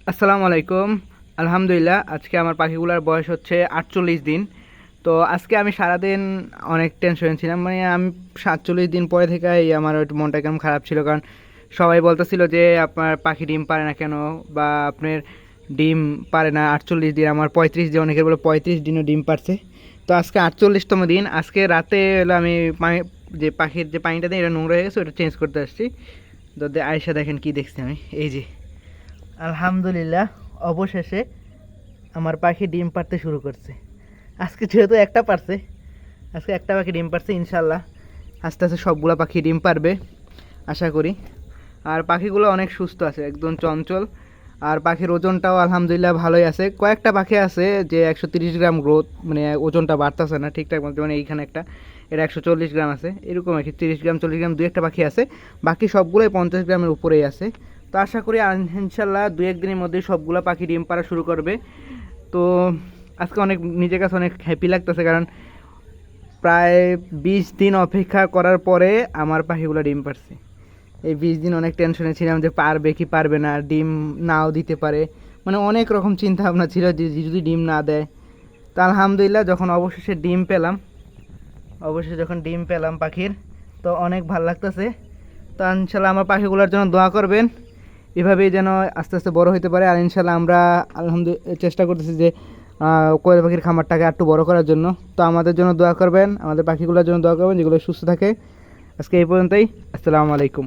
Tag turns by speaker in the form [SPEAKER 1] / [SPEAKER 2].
[SPEAKER 1] আসসালামু আলাইকুম। আলহামদুলিল্লাহ, আজকে আমার পাখিগুলোর বয়স হচ্ছে 48 দিন। তো আজকে আমি সারাদিন অনেক টেনশন ছিলাম, মানে আমি 47 দিন পরে থেকেই আমার একটু মনটা কেমন খারাপ ছিল, কারণ সবাই বলতেছিল যে আপনার পাখি ডিম পারে না কেন, বা আপনার ডিম পারে না 48 দিন। আমার 35 দিন, অনেকের বলে 35 দিনও ডিম পারছে। তো আজকে 48তম দিন। আজকে রাতে হলো আমি পানি, যে পাখির যে পানিটা দিয়ে এটা নোংরা হয়ে গেছে, ওটা চেঞ্জ করতে আসছি। তো আয়সা দেখেন কি দেখছি আমি, এই যে আলহামদুলিল্লাহ, অবশেষে আমার পাখি ডিম পাড়তে শুরু করছে। আজকে যেহেতু একটা পারছে, আজকে একটা পাখি ডিম পারছে, ইনশাল্লাহ আস্তে আস্তে সবগুলো পাখি ডিম পারবে আশা করি। আর পাখিগুলো অনেক সুস্থ আছে, একদম চঞ্চল। আর পাখির ওজনটাও আলহামদুলিল্লাহ ভালোই আছে। কয়েকটা পাখি আছে যে 130 গ্রাম গ্রোথ, মানে ওজনটা বাড়তেছে না ঠিকঠাক মতো, মানে এইখানে একটা, এটা 140 গ্রাম আছে, এরকম আর কি। 30 গ্রাম 40 গ্রাম দু একটা পাখি আছে, বাকি সবগুলোই 50 গ্রামের উপরেই আছে। তো আশা করি ইনশাল্লাহ দু একদিনের মধ্যেই সবগুলো পাখি ডিম পাড়া শুরু করবে। তো আজকে অনেক, নিজের কাছে অনেক হ্যাপি লাগতেছে, কারণ প্রায় 20 দিন অপেক্ষা করার পরে আমার পাখিগুলো ডিম পারছে। এই 20 দিন অনেক টেনশনে ছিলাম যে পারবে কি পারবে না, ডিম নাও দিতে পারে, মানে অনেক রকম চিন্তা ভাবনা ছিল যে যদি ডিম না দেয়। তো আলহামদুলিল্লাহ যখন অবশেষে ডিম পেলাম, অবশেষে যখন ডিম পেলাম পাখির, তো অনেক ভালো লাগতেছে। তো ইনশাল্লাহ আমার পাখিগুলোর জন্য দোয়া করবেন, এভাবেই যেন আস্তে আস্তে বড় হতে পারে। আর ইনশাল্লাহ আমরা আলহামদুলিল্লাহ চেষ্টা করতেছি যে কোয়েল পাখির খামারটাকে একটু বড় করার জন্য। তো আমাদের জন্য দোয়া করবেন, আমাদের পাখিগুলোর জন্য দোয়া করবেন, যেগুলো সুস্থ থাকে। আজকে এই পর্যন্তই। আসসালামু আলাইকুম।